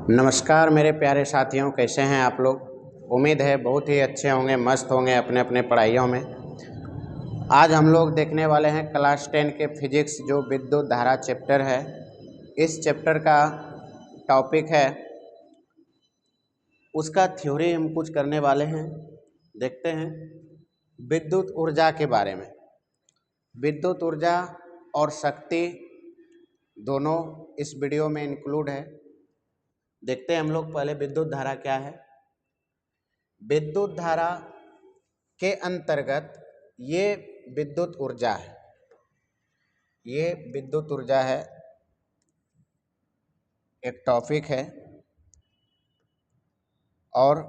नमस्कार मेरे प्यारे साथियों, कैसे हैं आप लोग। उम्मीद है बहुत ही अच्छे होंगे, मस्त होंगे अपने अपने पढ़ाइयों में। आज हम लोग देखने वाले हैं क्लास 10 के फिजिक्स जो विद्युत धारा चैप्टर है। इस चैप्टर का टॉपिक है, उसका थ्योरी हम कुछ करने वाले हैं। देखते हैं विद्युत ऊर्जा के बारे में। विद्युत ऊर्जा और शक्ति दोनों इस वीडियो में इंक्लूड है। देखते हैं हम लोग पहले विद्युत धारा क्या है। विद्युत धारा के अंतर्गत ये विद्युत ऊर्जा है, ये विद्युत ऊर्जा है, एक टॉपिक है और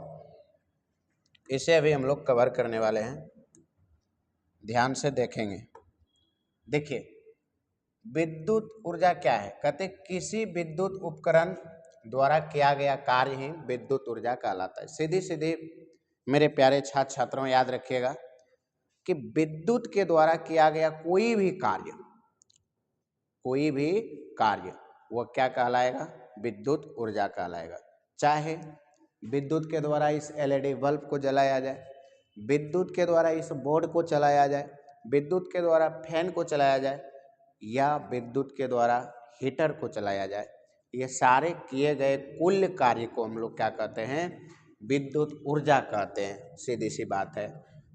इसे अभी हम लोग कवर करने वाले हैं। ध्यान से देखेंगे। देखिए विद्युत ऊर्जा क्या है। कहते किसी विद्युत उपकरण द्वारा किया गया कार्य ही विद्युत ऊर्जा कहलाता है। सीधी सीधी मेरे प्यारे छात्र छात्रों याद रखिएगा कि विद्युत के द्वारा किया गया कोई भी कार्य वो क्या कहलाएगा, विद्युत ऊर्जा कहलाएगा। चाहे विद्युत के द्वारा इस एलईडी बल्ब को जलाया जाए, विद्युत के द्वारा इस बोर्ड को चलाया जाए, विद्युत के द्वारा फैन को चलाया जाए या विद्युत के द्वारा हीटर को चलाया जाए, ये सारे किए गए कुल कार्य को हम लोग क्या कहते हैं, विद्युत ऊर्जा कहते हैं। सीधी सी बात है।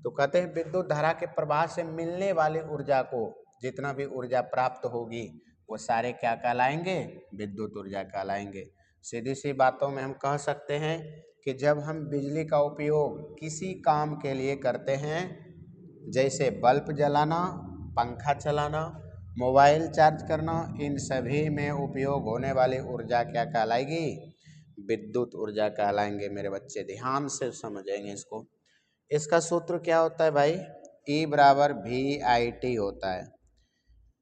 तो कहते हैं विद्युत धारा के प्रवाह से मिलने वाली ऊर्जा को, जितना भी ऊर्जा प्राप्त होगी वो सारे क्या कहलाएंगे, विद्युत ऊर्जा कहलाएंगे। सीधी सी बातों में हम कह सकते हैं कि जब हम बिजली का उपयोग किसी काम के लिए करते हैं, जैसे बल्ब जलाना, पंखा चलाना, मोबाइल चार्ज करना, इन सभी में उपयोग होने वाली ऊर्जा क्या कहलाएगी, विद्युत ऊर्जा कहलाएंगे। मेरे बच्चे ध्यान से समझेंगे इसको। इसका सूत्र क्या होता है भाई, E बराबर VIT होता है।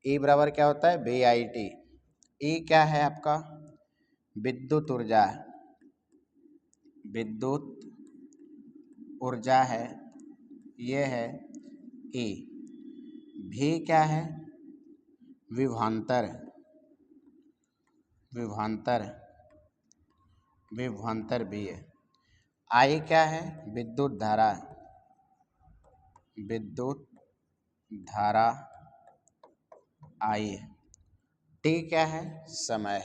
E बराबर क्या होता है, VIT। E क्या है आपका, विद्युत ऊर्जा, विद्युत ऊर्जा है, ये है E। V क्या है, विभवांतर, विभवांतर भी है। I क्या है, विद्युत धारा, विद्युत धारा I। T क्या है, समय,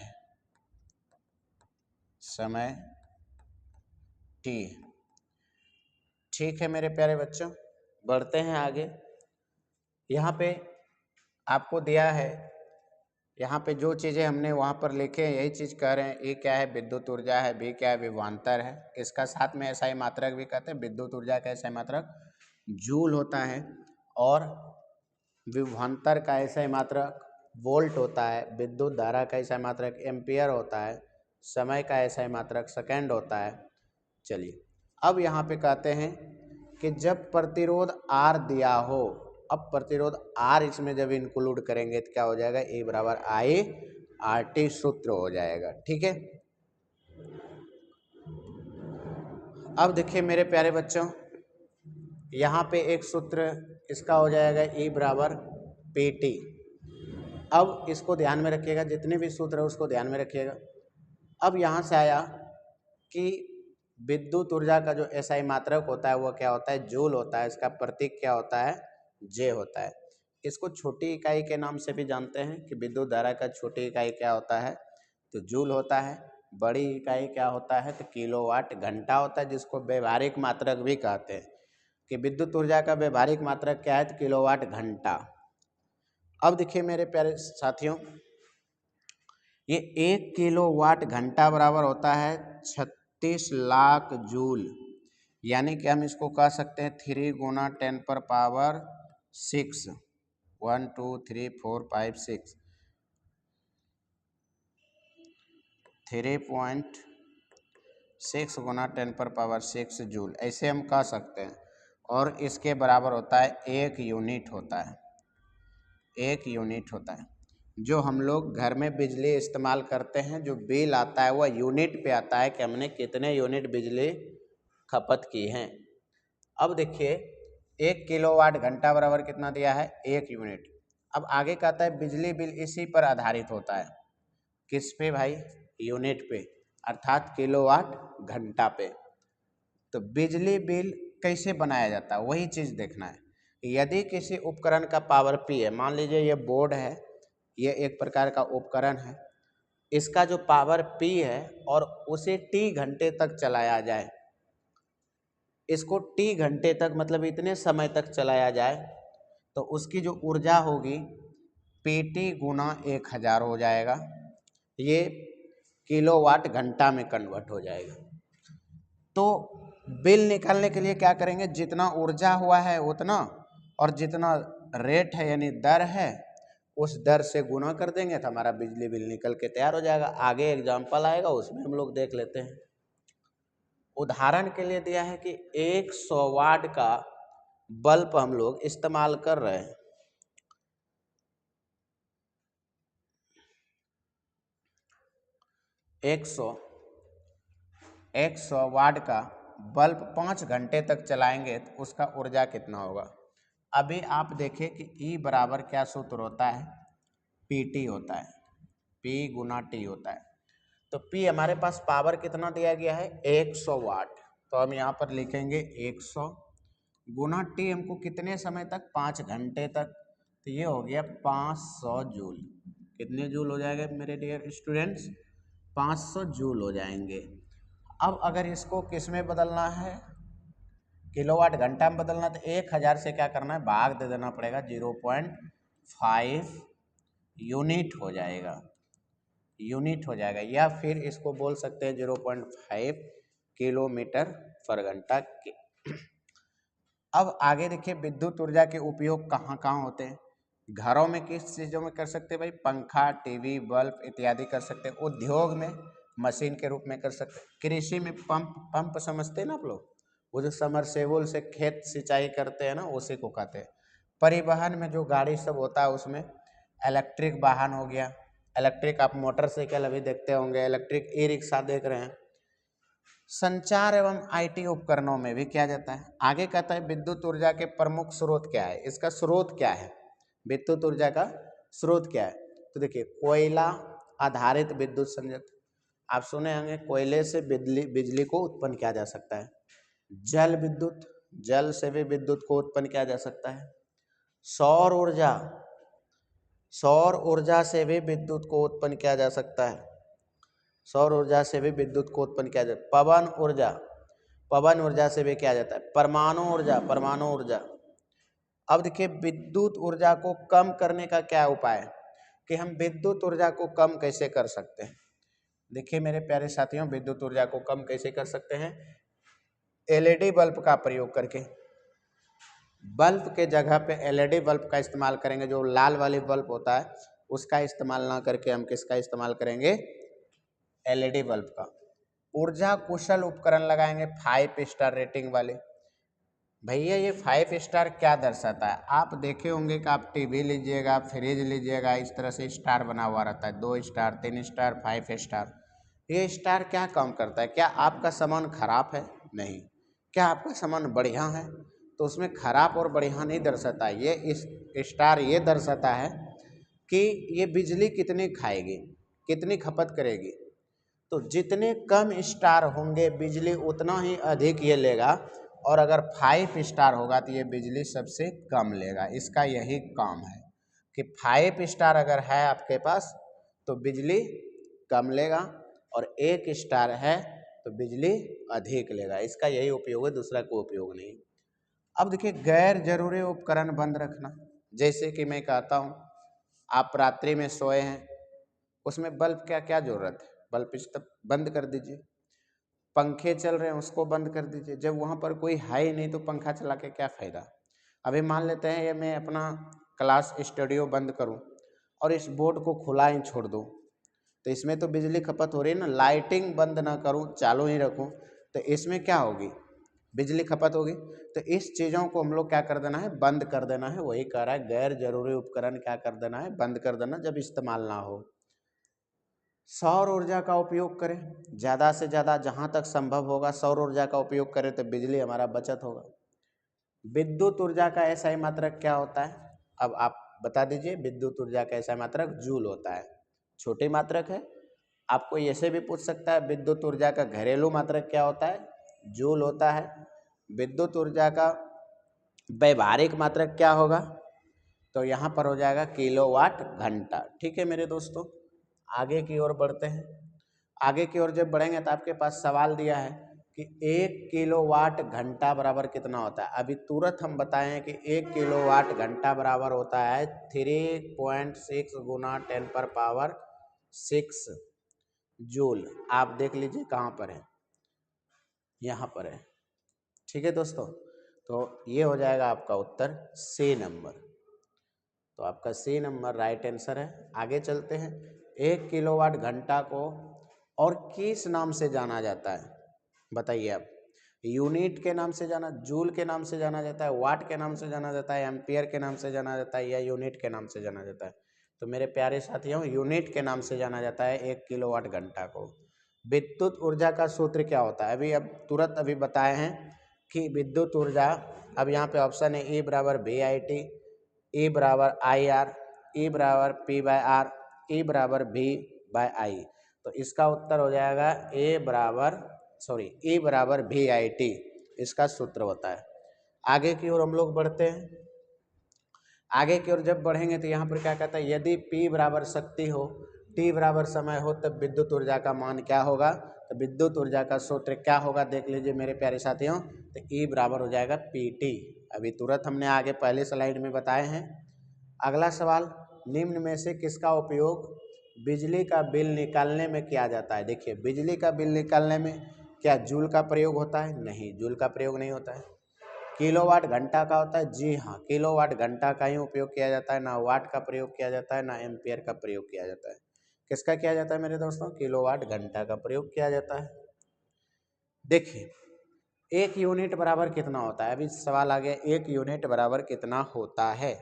समय T। ठीक है मेरे प्यारे बच्चों, बढ़ते हैं आगे। यहाँ पे आपको दिया है, यहाँ पे जो चीज़ें हमने वहाँ पर लिखे हैं यही चीज़ कह रहे हैं। ए क्या है, विद्युत ऊर्जा है, बी क्या है, विभवांतर है। इसका साथ में एसआई मात्रक भी कहते हैं। विद्युत ऊर्जा का एसआई मात्रक जूल होता है और विभवांतर का एसआई मात्रक वोल्ट होता है। विद्युत धारा का एसआई मात्रक एम्पियर होता है। समय का एसआई मात्रक सेकेंड होता है। चलिए अब यहाँ पे कहते हैं कि जब प्रतिरोध R दिया हो, अब प्रतिरोध R इसमें जब इंक्लूड करेंगे तो क्या हो जाएगा, E बराबर I/RT सूत्र हो जाएगा। ठीक है। अब देखिए मेरे प्यारे बच्चों, यहाँ पे एक सूत्र इसका हो जाएगा E बराबर PT। अब इसको ध्यान में रखिएगा, जितने भी सूत्र है उसको ध्यान में रखिएगा। अब यहाँ से आया कि विद्युत ऊर्जा का जो एसआई मात्रक होता है वो क्या होता है, जूल होता है। इसका प्रतीक क्या होता है, J होता है। इसको छोटी इकाई के नाम से भी जानते हैं कि विद्युत धारा का छोटी इकाई क्या होता है, तो जूल होता है। बड़ी इकाई क्या होता है, तो किलोवाट घंटा होता है, जिसको व्यवहारिक मात्रक भी कहते हैं। कि विद्युत ऊर्जा का व्यवहारिक मात्रक क्या है, तो किलोवाट घंटा। अब देखिए मेरे प्यारे साथियों, ये 1 किलोवाट घंटा बराबर होता है 36 लाख जूल। यानी कि हम इसको कह सकते हैं 3 गुना 10 पर पावर 6, 1 2 3 4 5 6, 3.6 गुना 10 पर पावर 6 जूल, ऐसे हम कह सकते हैं। और इसके बराबर होता है 1 यूनिट होता है, 1 यूनिट होता है। जो हम लोग घर में बिजली इस्तेमाल करते हैं, जो बिल आता है वह यूनिट पे आता है कि हमने कितने यूनिट बिजली खपत की हैं। अब देखिए 1 किलोवाट घंटा बराबर कितना दिया है, 1 यूनिट। अब आगे कहता है बिजली बिल इसी पर आधारित होता है। किस पे भाई, यूनिट पे। अर्थात किलोवाट घंटा पे। तो बिजली बिल कैसे बनाया जाता है वही चीज़ देखना है। यदि किसी उपकरण का पावर P है, मान लीजिए ये बोर्ड है, ये एक प्रकार का उपकरण है, इसका जो पावर P है और उसे T घंटे तक चलाया जाए, इसको T घंटे तक मतलब इतने समय तक चलाया जाए, तो उसकी जो ऊर्जा होगी PT गुना 1000 हो जाएगा, ये किलोवाट घंटा में कन्वर्ट हो जाएगा। तो बिल निकालने के लिए क्या करेंगे, जितना ऊर्जा हुआ है उतना और जितना रेट है यानी दर है उस दर से गुना कर देंगे तो हमारा बिजली बिल निकल के तैयार हो जाएगा। आगे एग्जाम्पल आएगा उसमें हम लोग देख लेते हैं। उदाहरण के लिए दिया है कि 100 वाट का बल्ब हम लोग इस्तेमाल कर रहे हैं। 100 वाट का बल्ब 5 घंटे तक चलाएंगे तो उसका ऊर्जा कितना होगा। अभी आप देखें कि E बराबर क्या सूत्र होता है, PT होता है, P गुना T होता है। तो P हमारे पास पावर कितना दिया गया है 100 वाट, तो हम यहाँ पर लिखेंगे 100 गुना T हमको कितने समय तक 5 घंटे तक, तो ये हो गया 500 जूल। कितने जूल हो जाएगा मेरे डियर स्टूडेंट्स, 500 जूल हो जाएंगे। अब अगर इसको किस में बदलना है, किलोवाट घंटा में बदलना, तो 1000 से क्या करना है भाग दे देना पड़ेगा, 0.5 यूनिट हो जाएगा, यूनिट हो जाएगा, या फिर इसको बोल सकते हैं 0.5 किलोमीटर पर घंटा के। अब आगे देखिए विद्युत ऊर्जा के उपयोग कहाँ कहाँ होते हैं। घरों में किस चीज़ों में कर सकते हैं भाई, पंखा, टीवी, बल्ब इत्यादि कर सकते हैं। उद्योग में मशीन के रूप में कर सकते हैं। कृषि में पंप समझते हैं ना आप लोग, वो जो समरसेबुल से खेत सिंचाई करते हैं ना, उसी को कहते हैं। परिवहन में जो गाड़ी सब होता है उसमें इलेक्ट्रिक वाहन हो गया, इलेक्ट्रिक आप मोटरसाइकिल अभी देखते होंगे, इलेक्ट्रिक ई रिक्शा देख रहे हैं। संचार एवं IT उपकरणों में भी किया जाता है। आगे कहता है विद्युत ऊर्जा के प्रमुख स्रोत क्या है, इसका स्रोत क्या है, विद्युत ऊर्जा का स्रोत क्या है। तो देखिए कोयला आधारित विद्युत संयंत्र, आप सुने होंगे कोयले से बिजली को उत्पन्न किया जा सकता है। जल विद्युत, जल से भी विद्युत को उत्पन्न किया जा सकता है। सौर ऊर्जा, सौर ऊर्जा से भी विद्युत को उत्पन्न किया जा सकता है, सौर ऊर्जा से भी विद्युत को उत्पन्न किया जाता है। पवन ऊर्जा, पवन ऊर्जा से भी किया जाता है। परमाणु ऊर्जा, परमाणु ऊर्जा। अब देखिए विद्युत ऊर्जा को कम करने का क्या उपाय है कि हम विद्युत ऊर्जा को कम कैसे कर सकते हैं। देखिए मेरे प्यारे साथियों, विद्युत ऊर्जा को कम कैसे कर सकते हैं, LED बल्ब का प्रयोग करके। बल्ब के जगह पे LED बल्ब का इस्तेमाल करेंगे, जो लाल वाली बल्ब होता है उसका इस्तेमाल ना करके हम किसका इस्तेमाल करेंगे, LED बल्ब का। ऊर्जा कुशल उपकरण लगाएंगे 5 स्टार रेटिंग वाले। भैया ये 5 स्टार क्या दर्शाता है, आप देखे होंगे कि आप टीवी लीजिएगा, फ्रिज लीजिएगा, इस तरह से स्टार बना हुआ रहता है, 2 स्टार, 3 स्टार, 5 स्टार। ये स्टार क्या काम करता है, क्या आपका सामान खराब है, नहीं, क्या आपका सामान बढ़िया है, तो उसमें खराब और बढ़िया नहीं दर्शाता है। ये इस स्टार ये दर्शाता है कि ये बिजली कितनी खाएगी, कितनी खपत करेगी। तो जितने कम स्टार होंगे बिजली उतना ही अधिक ये लेगा, और अगर 5 स्टार होगा तो ये बिजली सबसे कम लेगा। इसका यही काम है कि 5 स्टार अगर है आपके पास तो बिजली कम लेगा, और 1 स्टार है तो बिजली अधिक लेगा। इसका यही उपयोग है, दूसरा कोई उपयोग नहीं। अब देखिए गैर जरूरी उपकरण बंद रखना, जैसे कि मैं कहता हूँ आप रात्रि में सोए हैं, उसमें बल्ब क्या क्या जरूरत है, बल्ब बंद कर दीजिए। पंखे चल रहे हैं उसको बंद कर दीजिए, जब वहाँ पर कोई है ही नहीं तो पंखा चला के क्या फ़ायदा। अभी मान लेते हैं ये मैं अपना क्लास स्टूडियो बंद करूँ और इस बोर्ड को खुला ही छोड़ दूँ, तो इसमें तो बिजली खपत हो रही है ना। लाइटिंग बंद ना करूँ, चालू ही रखूँ, तो इसमें क्या होगी, बिजली खपत होगी। तो इस चीज़ों को हम लोग क्या कर देना है, बंद कर देना है। वही कह रहा है गैर जरूरी उपकरण क्या कर देना है, बंद कर देना जब इस्तेमाल ना हो। सौर ऊर्जा का उपयोग करें, ज़्यादा से ज़्यादा जहाँ तक संभव होगा सौर ऊर्जा का उपयोग करें तो बिजली हमारा बचत होगा। विद्युत ऊर्जा का SI मात्रक क्या होता है, अब आप बता दीजिए। विद्युत ऊर्जा का SI मात्रक जूल होता है, छोटी मात्रक है आपको ऐसे भी पूछ सकता है विद्युत ऊर्जा का घरेलू मात्रक क्या होता है, जूल होता है। विद्युत ऊर्जा का व्यवहारिक मात्रक क्या होगा, तो यहाँ पर हो जाएगा किलोवाट घंटा। ठीक है मेरे दोस्तों, आगे की ओर बढ़ते हैं। आगे की ओर जब बढ़ेंगे तो आपके पास सवाल दिया है कि 1 किलोवाट घंटा बराबर कितना होता है। अभी तुरंत हम बताए हैं कि 1 किलोवाट घंटा बराबर होता है 3.6 गुना 10⁻6 जूल। आप देख लीजिए कहाँ पर है, यहाँ पर है। ठीक है दोस्तों, तो ये हो जाएगा आपका उत्तर सी नंबर। तो आपका सी नंबर राइट आंसर है। आगे चलते हैं। 1 किलोवाट घंटा को और किस नाम से जाना जाता है, बताइए आप। यूनिट के नाम से जाना, जूल के नाम से जाना जाता है, वाट के नाम से जाना जाता है, एम्पियर के नाम से जाना जाता है, या यूनिट के नाम से जाना जाता है। तो मेरे प्यारे साथियों, यूनिट के नाम से जाना जाता है 1 किलोवाट घंटा को। विद्युत ऊर्जा का सूत्र क्या होता है, अब तुरंत बताए हैं कि विद्युत ऊर्जा, अब यहाँ पे ऑप्शन है E बराबर VIT, E बराबर IR, E बराबर P/R, E बराबर V/I। तो इसका उत्तर हो जाएगा E बराबर VIT, इसका सूत्र होता है। आगे की ओर हम लोग बढ़ते हैं। आगे की ओर जब बढ़ेंगे तो यहाँ पर क्या कहता है, यदि P बराबर शक्ति हो, T बराबर समय हो, तब विद्युत ऊर्जा का मान क्या होगा। तो विद्युत ऊर्जा का सूत्र क्या होगा, देख लीजिए मेरे प्यारे साथियों। तो E बराबर हो जाएगा PT। अभी तुरंत हमने आगे पहले स्लाइड में बताए हैं। अगला सवाल, निम्न में से किसका उपयोग बिजली का बिल निकालने में किया जाता है। देखिए, बिजली का बिल निकालने में क्या जूल का प्रयोग होता है, नहीं, जूल का प्रयोग नहीं होता है। किलोवाट घंटा का होता है, जी हाँ, किलोवाट घंटा का ही उपयोग किया जाता है, ना वाट का प्रयोग किया जाता है, ना एम्पियर का प्रयोग किया जाता है। किसका किया जाता है मेरे दोस्तों, किलोवाट घंटा का प्रयोग किया जाता है। देखिए, 1 यूनिट बराबर कितना होता है, अभी सवाल आ गया 1 यूनिट बराबर कितना होता है।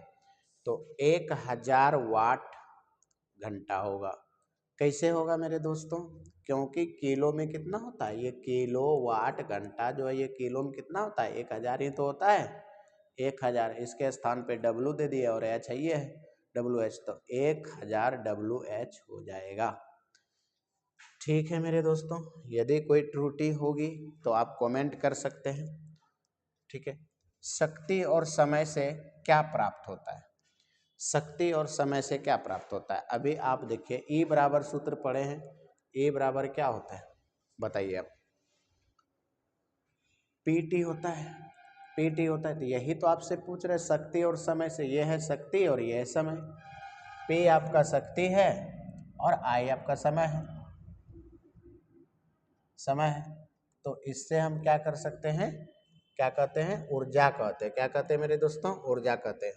तो 1000 वाट घंटा होगा। कैसे होगा मेरे दोस्तों, क्योंकि किलो में कितना होता है, ये किलो वाट घंटा जो है ये किलो में कितना होता है, 1000 ही तो होता है। 1000, इसके स्थान पे W दे दिया और H है, ये है WH, तो 1000 WH हो जाएगा। ठीक है मेरे दोस्तों, यदि कोई त्रुटि होगी तो आप कमेंट कर सकते हैं। ठीक है, शक्ति और समय से क्या प्राप्त होता है, शक्ति और समय से क्या प्राप्त होता है। अभी आप देखिए, E बराबर सूत्र पढ़े हैं, E बराबर क्या होता है बताइए आप, PT होता है, PT होता है। तो यही तो आपसे पूछ रहे शक्ति और समय से, ये है शक्ति और ये है समय। P आपका शक्ति है और I आपका समय है, समय है। तो इससे हम क्या कर सकते हैं, क्या कहते हैं, ऊर्जा कहते हैं। क्या कहते हैं मेरे दोस्तों, ऊर्जा कहते हैं।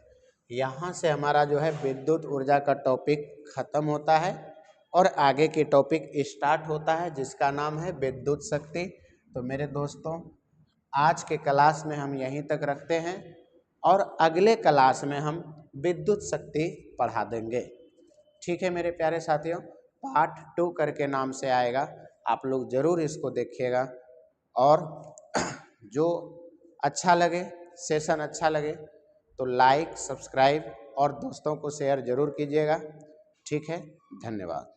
यहाँ से हमारा जो है विद्युत ऊर्जा का टॉपिक खत्म होता है और आगे की टॉपिक स्टार्ट होता है, जिसका नाम है विद्युत शक्ति। तो मेरे दोस्तों, आज के क्लास में हम यहीं तक रखते हैं और अगले क्लास में हम विद्युत शक्ति पढ़ा देंगे। ठीक है मेरे प्यारे साथियों, पार्ट 2 करके नाम से आएगा, आप लोग ज़रूर इसको देखिएगा। और जो अच्छा लगे, सेशन अच्छा लगे तो लाइक, सब्सक्राइब और दोस्तों को शेयर ज़रूर कीजिएगा। ठीक है, धन्यवाद।